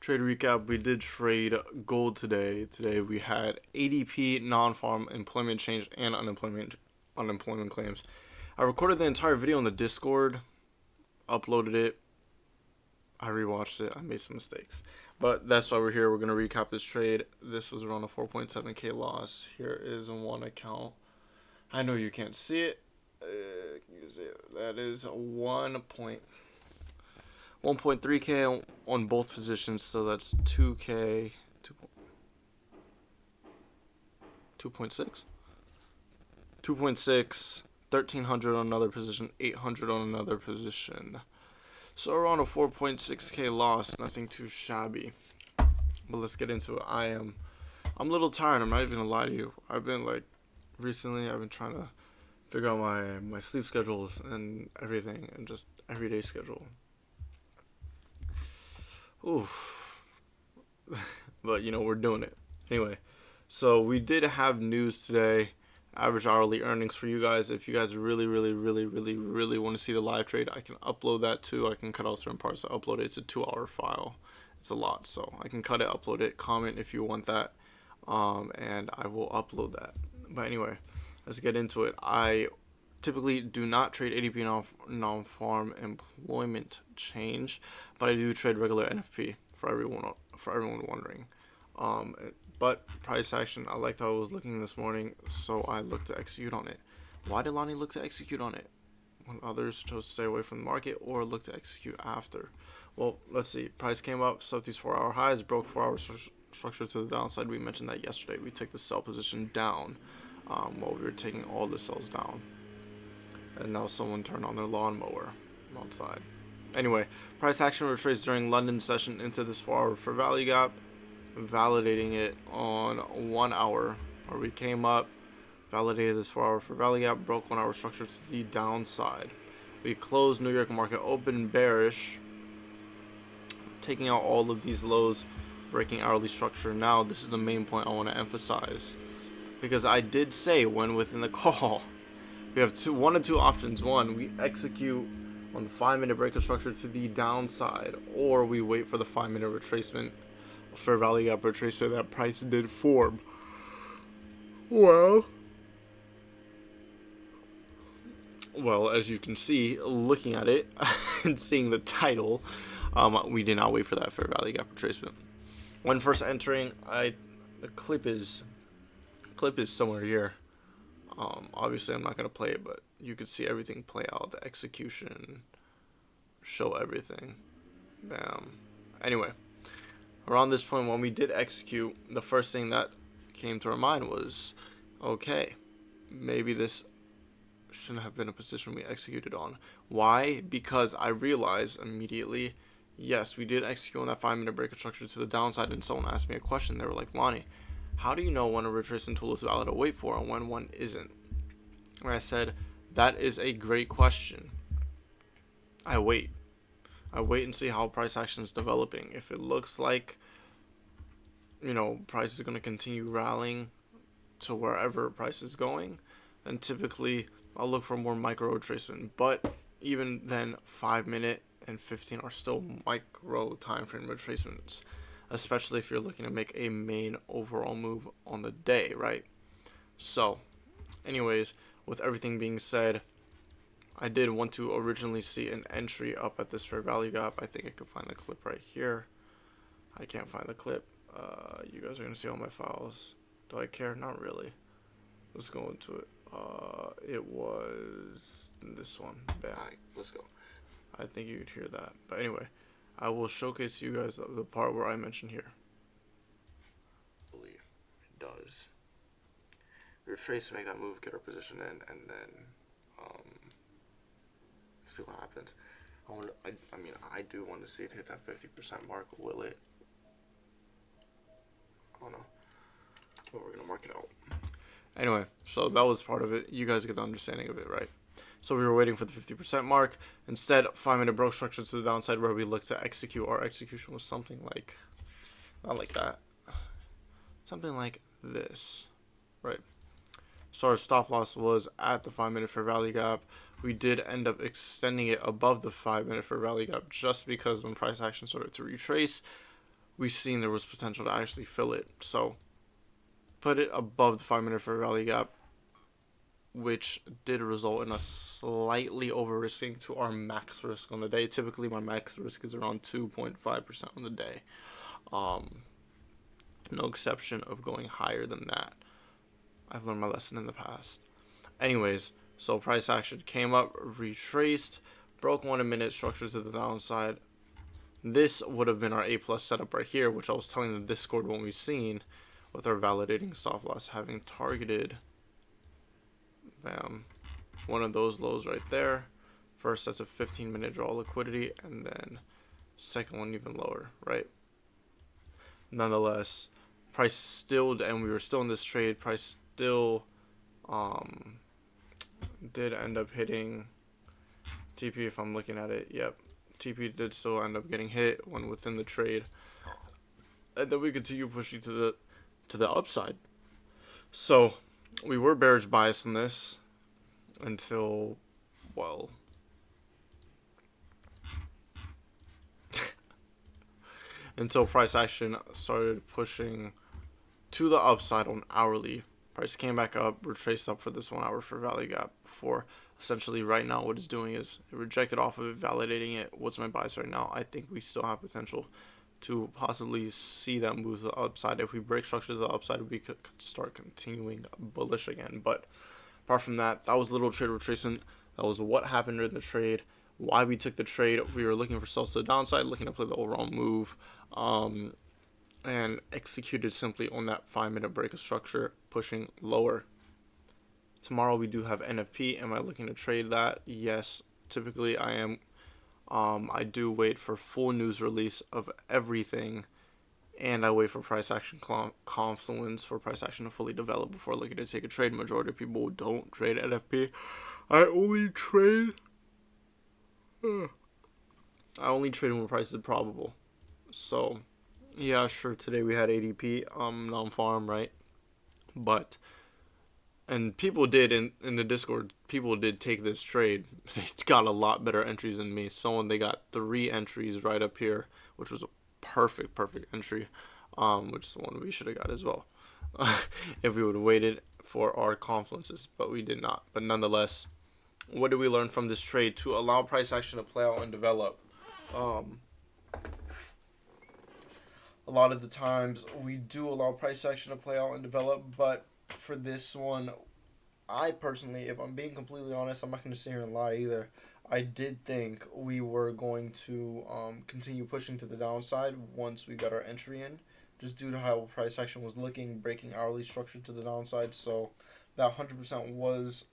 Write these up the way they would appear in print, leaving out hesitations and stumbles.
Trade recap, we did trade gold today. Today we had ADP, non-farm, employment change, and unemployment claims. I recorded the entire video on the Discord, uploaded it, I rewatched it, I made some mistakes. But that's why we're here. We're going to recap this trade. This was around a 4.7k loss. Here is one account. I know you can't see it. That is 1.3k on both positions, so that's 2k, 2.6, 1300 on another position, 800 on another position. So around a 4.6k loss, nothing too shabby. But let's get into it. I'm a little tired. I'm not even gonna lie to you. Recently I've been trying to figure out my sleep schedules and everything, and just everyday schedule. Oof. But we're doing it anyway. So we did have news today. Average hourly earnings for you guys. If you guys really want to see the live trade, I can upload that too. I can cut out certain parts to upload it. It's a 2-hour file. It's a lot, so I can cut it, upload it, comment if you want that, and I will upload that. But anyway, let's get into it. I typically do not trade ADP non-farm employment change, but I do trade regular NFP for everyone wondering. But price action, I liked how it was looking this morning, so I looked to execute on it. Why did Lonnie look to execute on it when others chose to stay away from the market or look to execute after? Well, let's see. Price came up, swept these 4-hour highs, broke 4-hour structure to the downside. We mentioned that yesterday. We took the sell position down while we were taking all the sells down. And now someone turned on their lawnmower outside. Anyway, price action retraced during London session into this 4-hour fair value gap, validating it on 1 hour, where we came up, validated this 4-hour fair value gap, broke 1-hour structure to the downside. We closed New York market open bearish, taking out all of these lows, breaking hourly structure. Now this is the main point I want to emphasize, because I did say when within the call we have one of two options. One, we execute on the 5-minute breaker structure to the downside, or we wait for the 5-minute retracement, fair value gap retracement that price did form. Well, as you can see, looking at it and seeing the title, we did not wait for that fair value gap retracement. When first entering, the clip is somewhere here. Obviously I'm not gonna play it, but you could see everything play out, the execution, show everything. Bam. Anyway, around this point when we did execute, the first thing that came to our mind was, okay, maybe this shouldn't have been a position we executed on. Why? Because I realized immediately, yes, we did execute on that 5-minute breaker structure to the downside, and someone asked me a question. They were like, Lonnie, how do you know when a retracement tool is valid to wait for and when one isn't? And I said, that is a great question. I wait and see how price action is developing. If it looks like price is going to continue rallying to wherever price is going, then typically I'll look for more micro retracement. But even then, 5-minute and 15 are still micro time frame retracements, especially if you're looking to make a main overall move on the day, right? So anyways, with everything being said, I did want to originally see an entry up at this fair value gap. I think I could find the clip right here. I can't find the clip. You guys are gonna see all my files. Do I care? Not really. Let's go into it. It was this one. Bam. Alright, let's go. I think you could hear that. But anyway, I will showcase you guys the part where I mentioned here. I believe it does. Retrace to make that move, get our position in, and then see what happens. I do want to see it hit that 50% mark. Will it? I don't know, but we're gonna mark it out. Anyway, so that was part of it. You guys get the understanding of it, right? So we were waiting for the 50% mark. Instead, 5-minute broke structure to the downside, where we looked to execute. Our execution was something like, not like that, something like this, right? So our stop loss was at the 5-minute fair value gap. We did end up extending it above the 5-minute fair value gap, just because when price action started to retrace, we seen there was potential to actually fill it. So put it above the 5-minute fair value gap, which did result in us slightly over risking to our max risk on the day. Typically, my max risk is around 2.5% on the day. No exception of going higher than that. I've learned my lesson in the past. Anyways, so price action came up, retraced, broke 1 minute structure to the downside. This would have been our A plus setup right here, which I was telling the Discord when we seen, with our validating stop loss having targeted, bam, one of those lows right there. First, that's a 15-minute draw liquidity, and then second one even lower, right? Nonetheless, price still, and we were still in this trade, price still did end up hitting TP. If I'm looking at it, yep, TP did still end up getting hit when within the trade, and then we continue pushing to the upside. So we were bearish bias on this until, well, until price action started pushing to the upside on hourly. Price came back up, retraced up for this 1 hour for value gap before essentially right now what it's doing is it rejected off of it, validating it. What's my bias right now? I think we still have potential to possibly see that move to the upside. If we break structure to the upside, we could start continuing bullish again. But apart from that, that was a little trade retracement. That was what happened in the trade, why we took the trade. We were looking for sells to the downside, looking to play the overall move, and executed simply on that 5-minute break of structure, pushing lower. Tomorrow we do have NFP. Am I looking to trade that? Yes, typically I am. I do wait for full news release of everything, and I wait for price action confluence for price action to fully develop before looking to take a trade. Majority of people don't trade NFP. I only trade when price is probable. So yeah, sure, today we had ADP non-farm, right? But and people did in the Discord, people did take this trade. They got a lot better entries than me. They got 3 entries right up here, which was a perfect entry, which is the one we should have got as well if we would have waited for our confluences, but we did not. But nonetheless, what did we learn from this trade? To allow price action to play out and develop. A lot of the times we do allow price action to play out and develop, but for this one, I personally, if I'm being completely honest, I'm not going to sit here and lie either. I did think we were going to continue pushing to the downside once we got our entry in, just due to how price action was looking, breaking hourly structure to the downside. So that 100% was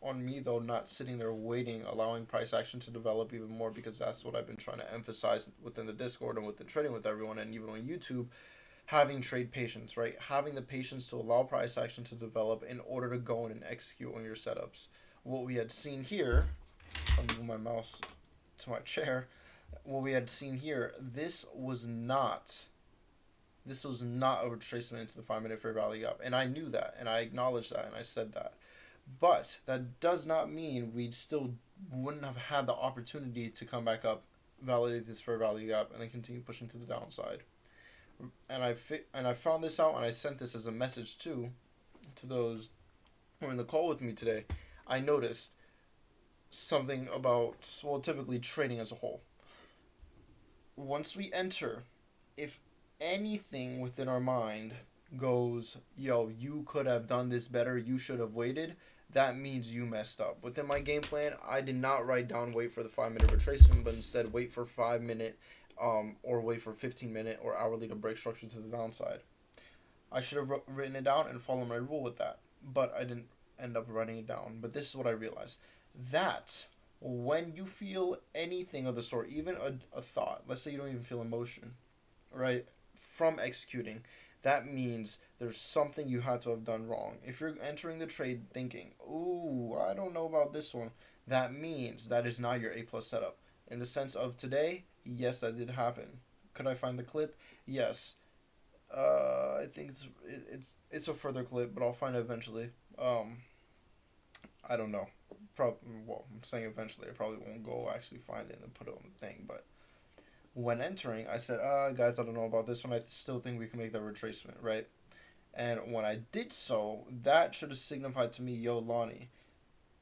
on me, though, not sitting there waiting, allowing price action to develop even more, because that's what I've been trying to emphasize within the Discord and within trading with everyone, and even on YouTube. Having trade patience, right? Having the patience to allow price action to develop in order to go in and execute on your setups. What we had seen here, I'll move my mouse to my chair. What we had seen here, this was not a retracement into the 5-minute fair value gap, and I knew that, and I acknowledged that, and I said that. But that does not mean we still wouldn't have had the opportunity to come back up, validate this fair value gap, and then continue pushing to the downside. And I found this out, and I sent this as a message to those who were in the call with me today. I noticed something about, well, typically trading as a whole. Once we enter, if anything within our mind goes, yo, you could have done this better, you should have waited, that means you messed up. Within my game plan, I did not write down wait for the 5-minute retracement, but instead wait for 5-minute or wait for 15-minute or hourly to break structure to the downside. I should have written it down and followed my rule with that, but I didn't end up writing it down. But this is what I realized. That when you feel anything of the sort, even a thought, let's say you don't even feel emotion, right, from executing, that means there's something you had to have done wrong. If you're entering the trade thinking, ooh, I don't know about this one, that means that is not your A plus setup. In the sense of today, yes, that did happen. Could I find the clip? Yes. I think it's a further clip, but I'll find it eventually. I don't know. I'm saying eventually. I probably won't go actually find it and put it on the thing, but When entering, I said, guys, I don't know about this one. I still think we can make that retracement, right? And when I did so, that should have signified to me, yo, Lonnie,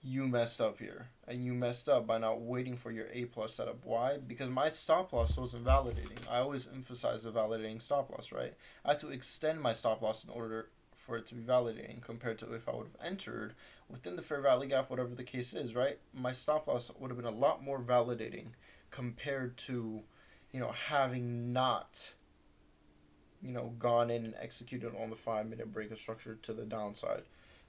you messed up here. And you messed up by not waiting for your A plus setup. Why? Because my stop loss wasn't validating. I always emphasize the validating stop loss, right? I had to extend my stop loss in order for it to be validating compared to if I would have entered within the fair value gap, whatever the case is, right? My stop loss would have been a lot more validating compared to, having not, gone in and executed on the 5 minute break of structure to the downside.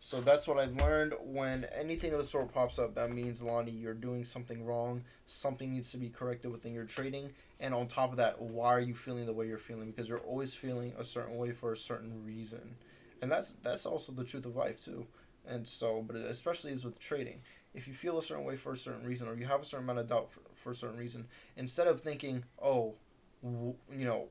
So that's what I've learned. When anything of the sort pops up, that means, Lonnie, you're doing something wrong. Something needs to be corrected within your trading. And on top of that, why are you feeling the way you're feeling? Because you're always feeling a certain way for a certain reason. And that's also the truth of life too. And so, but it especially is with trading. If you feel a certain way for a certain reason, or you have a certain amount of doubt for a certain reason, instead of thinking, oh, you know,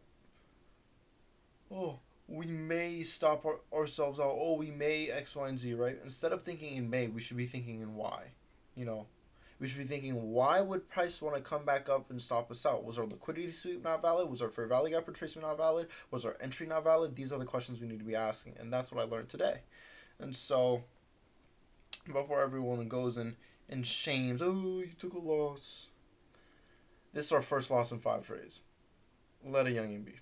oh, we may stop ourselves out. Oh, we may X, Y, and Z, right? Instead of thinking in may, we should be thinking in why. You know, we should be thinking, why would price want to come back up and stop us out? Was our liquidity sweep not valid? Was our fair value gap retracement not valid? Was our entry not valid? These are the questions we need to be asking, and that's what I learned today. And so, before everyone goes and shames, oh, you took a loss. This is our first loss in 5 trades. Let a youngin' be.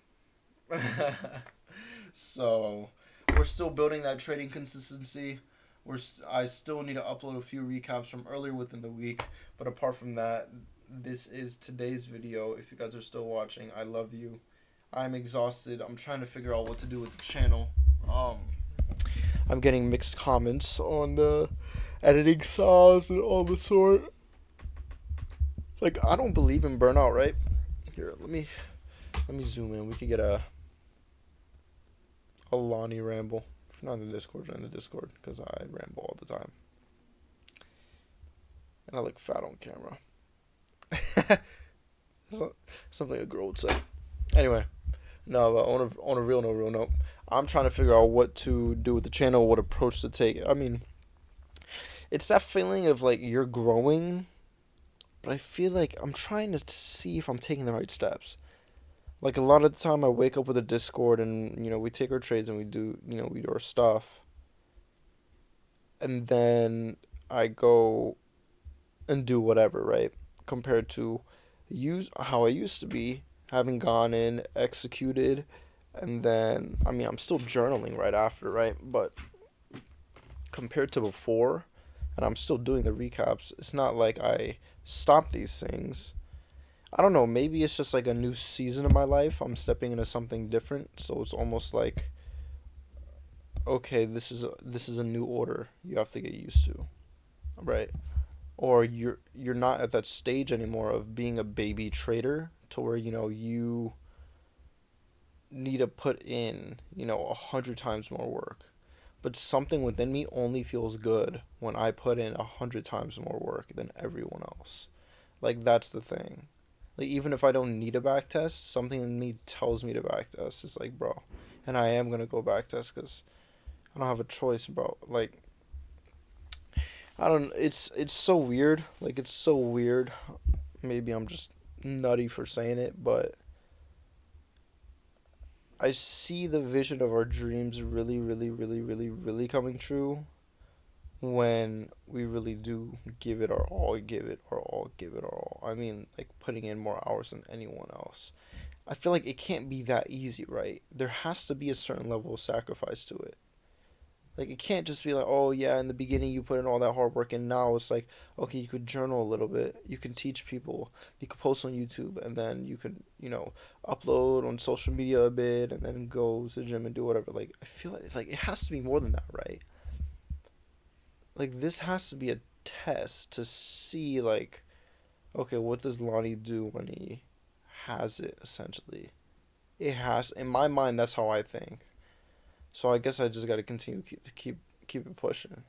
So we're still building that trading consistency. I still need to upload a few recaps from earlier within the week, but apart from that, this is today's video. If you guys are still watching, I love you. I'm exhausted. I'm trying to figure out what to do with the channel. I'm getting mixed comments on the editing styles and all the sort. Like, I don't believe in burnout, right? Here, let me zoom in. We could get a Lonnie ramble. If not in the Discord, join the Discord, because I ramble all the time. And I look fat on camera. Something a girl would say. Anyway, no, but on a real note, I'm trying to figure out what to do with the channel, what approach to take. I mean, it's that feeling of like you're growing, but I feel like I'm trying to see if I'm taking the right steps. Like, a lot of the time I wake up with a Discord and, we take our trades and we do our stuff. And then I go and do whatever, right? Compared to how I used to be, having gone in, executed, and then, I'm still journaling right after, right? But compared to before, and I'm still doing the recaps, it's not like I stopped these things. I don't know, maybe it's just like a new season of my life. I'm stepping into something different, so it's almost like, okay, this is a new order you have to get used to, right? Or you're not at that stage anymore of being a baby trader to where you need to put in 100 times more work. But something within me only feels good when I put in 100 times more work than everyone else. Like, that's the thing. Like, even if I don't need a back test, something in me tells me to back test. It's like, bro, and I am gonna go back test because I don't have a choice, bro. Like, I don't. It's so weird. Like, it's so weird. Maybe I'm just nutty for saying it, but I see the vision of our dreams really, really, really, really, really coming true when we really do give it our all, give it our all, give it our all. I mean, like, putting in more hours than anyone else. I feel like it can't be that easy, right? There has to be a certain level of sacrifice to it. Like, it can't just be like, oh yeah, in the beginning you put in all that hard work, and now it's like, okay, you could journal a little bit, you can teach people, you could post on YouTube, and then you could, upload on social media a bit, and then go to the gym and do whatever. Like, I feel like it's like, it has to be more than that, right? Like, this has to be a test to see, like, okay, what does Lonnie do when he has it, essentially? It has, in my mind, that's how I think. So I guess I just gotta continue to keep it pushing.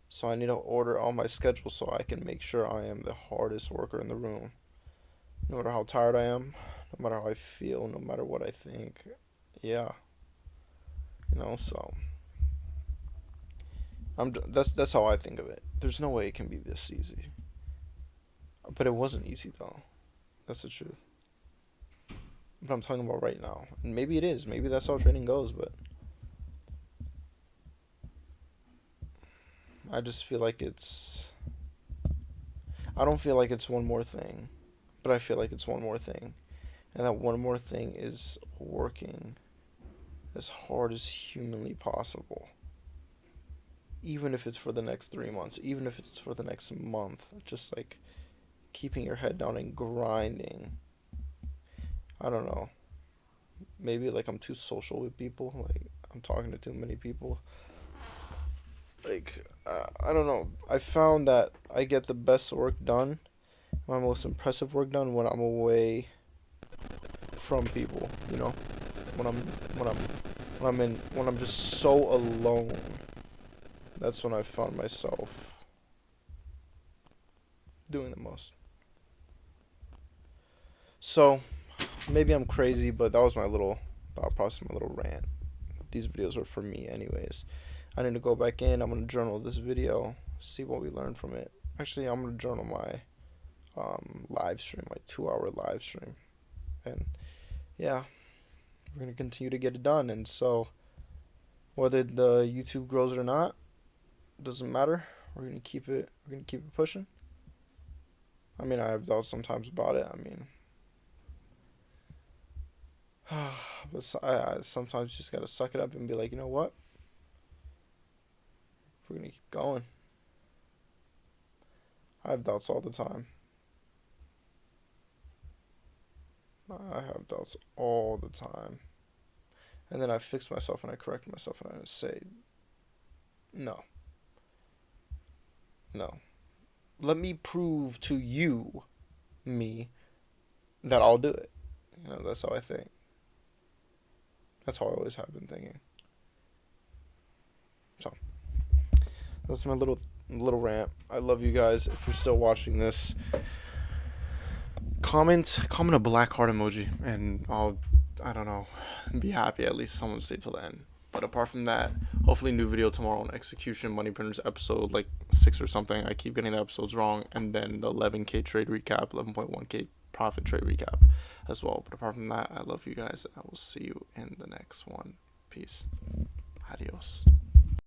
So I need to order on my schedule so I can make sure I am the hardest worker in the room. No matter how tired I am, no matter how I feel, no matter what I think. Yeah. So that's how I think of it. There's no way it can be this easy. But it wasn't easy though. That's the truth. But I'm talking about right now. And maybe it is. Maybe that's how trading goes, but I just feel like it's... I don't feel like it's one more thing, but I feel like it's one more thing. And that one more thing is working as hard as humanly possible. Even if it's for the next 3 months, even if it's for the next month, just like keeping your head down and grinding. I don't know. Maybe like I'm too social with people. Like I'm talking to too many people. Like I don't know. I found that I get the best work done, my most impressive work done when I'm away from people. You know, when I'm when I'm when I'm just so alone. That's when I found myself doing the most. So maybe I'm crazy, but that was my little thought process, my little rant. These videos are for me, anyways. I need to go back in. I'm gonna journal this video, see what we learned from it. Actually, I'm gonna journal my live stream, my 2-hour live stream, and yeah, we're gonna continue to get it done. And so, whether the YouTube grows or not, doesn't matter. We're gonna keep it. We're gonna keep it pushing. I mean, I have doubts sometimes about it. I mean, but I sometimes just gotta suck it up and be like, you know what? We're gonna keep going. I have doubts all the time. I have doubts all the time. And then I fix myself and I correct myself and I say, no. No. Let me prove to you, me, that I'll do it. You know, that's how I think. That's how I always have been thinking. So, that's my little rant. I love you guys. If you're still watching this, comment a black heart emoji, and I don't know, be happy. At least someone stay till the end. But apart from that, hopefully new video tomorrow on execution, money printers episode like 6 or something. I keep getting the episodes wrong. And then the 11K trade recap, 11.1K profit trade recap as well. But apart from that, I love you guys. I will see you in the next one. Peace. Adios.